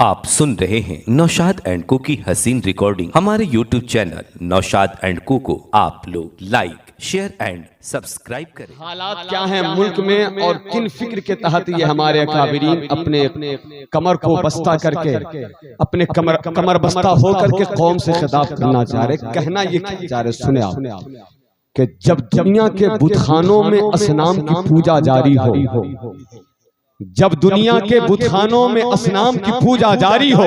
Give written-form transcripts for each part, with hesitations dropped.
आप सुन रहे हैं नौशाद एंड को की हसीन रिकॉर्डिंग। हमारे YouTube चैनल नौशाद एंड को आप लोग लाइक, शेयर एंड सब्सक्राइब करें। हालात क्या हैं मुल्क में और किन फिक्र के तहत ये हमारे अकाबिरीन अपने कमर को बस्ता करके अपने कमर बस्ता होकर के कौम से खिताब करना चाह रहे, कहना ये चाह रहे, सुने आप कि जब दुनिया के बुतखानों में असनाम की पूजा जारी हो, जब दुनिया के बुतखानों में असनाम की पूजा जारी हो,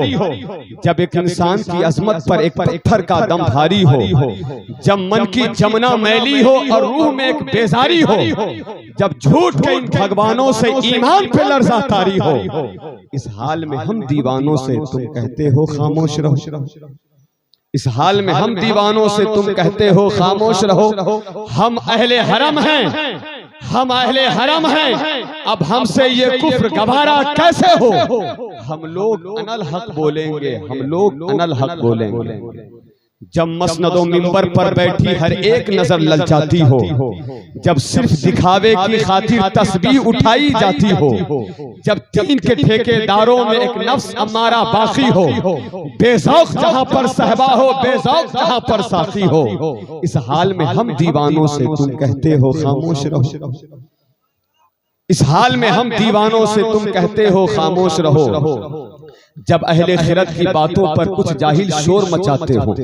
जब एक इंसान की अजमत पर एक पत्थर का दम भारी हो, जब मन की जमुना मैली हो और रूह में एक बेजारी हो, जब झूठ के इन भगवानों से ईमान पे लर्जा तारी हो, इस हाल में हम दीवानों से तुम कहते हो खामोश रहो। इस हाल में हम दीवानों से तुम कहते हो खामोश रहो। हम अहले हरम हैं, हम अहले हरम हैं, अब हमसे ये कुफ्र गवारा कैसे हो। हम लोग अनल हक बोलेंगे, हम लोग अनल हक बोलेंगे। जब मसनदो मिंबर पर बैठी हर एक नजर ललचाती हो, जब सिर्फ दिखावे की खातिर तस्बीह उठाई जाती हो, जब दीन के ठेकेदारों में एक नफ्स अमारा बाकी हो, बेज़ौक़ जहां पर सहबा हो, बेज़ौक़ जहां पर साथी हो, इस हाल में हम दीवानों से तुम कहते हो खामोश रहो। इस हाल में हम दीवानों से तुम कहते हो खामोश रहो। जब अहले खिरत की बातों पर कुछ जाहिल शोर मचाते हो,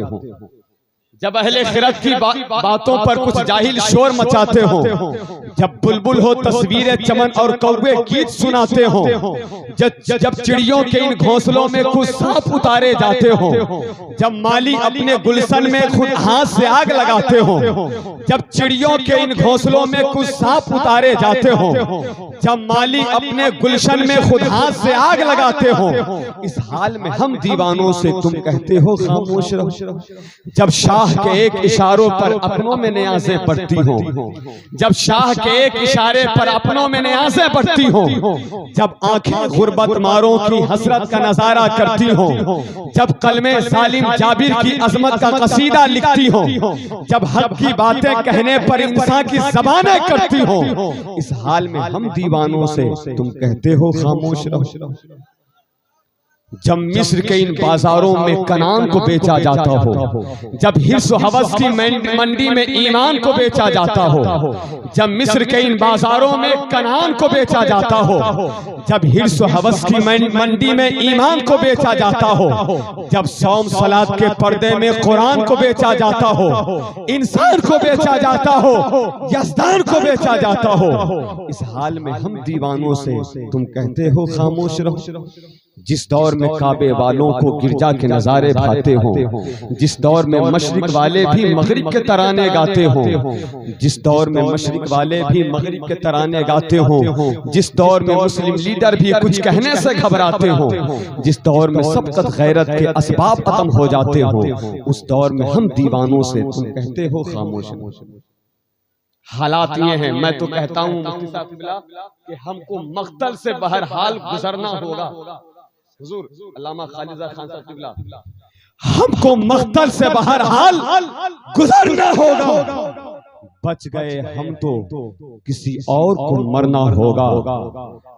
जब अहले खिरत की बातों पर कुछ जाहिल शोर मचाते हो, जब बुलबुल हो तस्वीरें चमन और कौवे गीत सुनाते हो, जब चिड़ियों के इन घोंसलों में कुछ सांप उतारे जाते हो, जब माली अपने गुलशन में खुद हाथ से आग लगाते हो, जब चिड़ियों के इन घोंसलों में कुछ सांप उतारे जाते हो, जब माली अपने गुलशन में खुद हाथ से आग लगाते हो, इस हाल में हम दीवानों से तुम कहते हो खामोश रहो। जब शाह के एक इशारों पर अपनों में नियाज़ें पड़ती हो, जब शाह के एक इशारे पर अपनों में नियाज़ें पड़ती हो, जब आंखें गुर्बत मारों की हसरत का नजारा करती हो, जब कलमे सालिम जाबिर की अजमत का कसीदा लिखती हो, जब हक की बातें कहने पर इंसान की ज़बानें करती हो, इस हाल में हम दीवानों से तुम कहते हो खामोश रहो। जब मिस्र के इन बाजारों में कनान को बेचा जाता हो, जब हिर्स व हवस की मंडी में ईमान को बेचा जाता हो, जब मिस्र के इन बाजारों में कनान को बेचा जाता हो, जब हिर्स व हवस की मंडी में ईमान को बेचा जाता हो, जब सौम सलात के पर्दे में कुरान को बेचा जाता हो, इंसान को बेचा जाता हो, यज़दान को बेचा जाता हो, इस हाल में हम दीवानों से तुम कहते हो खामोश रहो। जिस दौर में काबे वालों को गिरजा के नजारे भाते हो, जिस दौर में मशरिक वाले भी मगरिब के तराने गाते हो, जिस दौर में मशरिक वाले भी मगरिब के तराने गाते हो, जिस दौर में मुस्लिम लीडर भी कुछ कहने से घबराते हो, जिस दौर में सबकत गैरत के असबाब खत्म हो जाते हो, उस दौर में हम दीवानों से तुम कहते हो खामोश। हालात ये हैं, मैं तो कहता हूँ मुफ्ती साहब कि हमको मख्तल से बहरहाल गुजरना होगा। हुजूर अल्लामा खालिद खान साहब, हमको मख्तल से बहरहाल गुजरना होगा। बच गए हम तो किसी और को मरना होगा।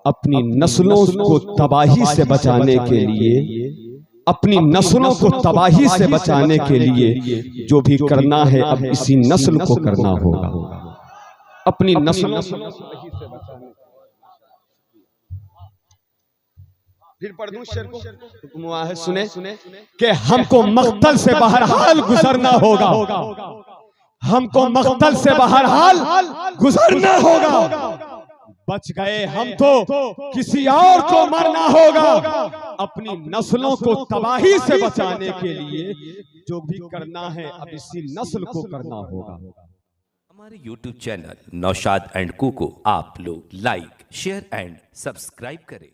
अपनी नस्लों को तबाही से बचाने के लिए, अपनी नस्लों को तबाही से बचाने के लिए जो भी करना है अब इसी नस्ल को करना होगा। अपनी नस्लों से बचाने। फिर पढ़ दूं शेर को, सुने कि हमको मख्तल से बहरहाल गुजरना होगा, हमको मख्तल से बहरहाल गुजरना होगा। बच गए हम तो किसी और को मरना होगा। अपनी नस्लों को तबाही से बचाने के लिए जो भी करना है अब इसी नस्ल को करना होगा। हमारे YouTube चैनल नौशाद एंड को आप लोग लाइक, शेयर एंड सब्सक्राइब करें।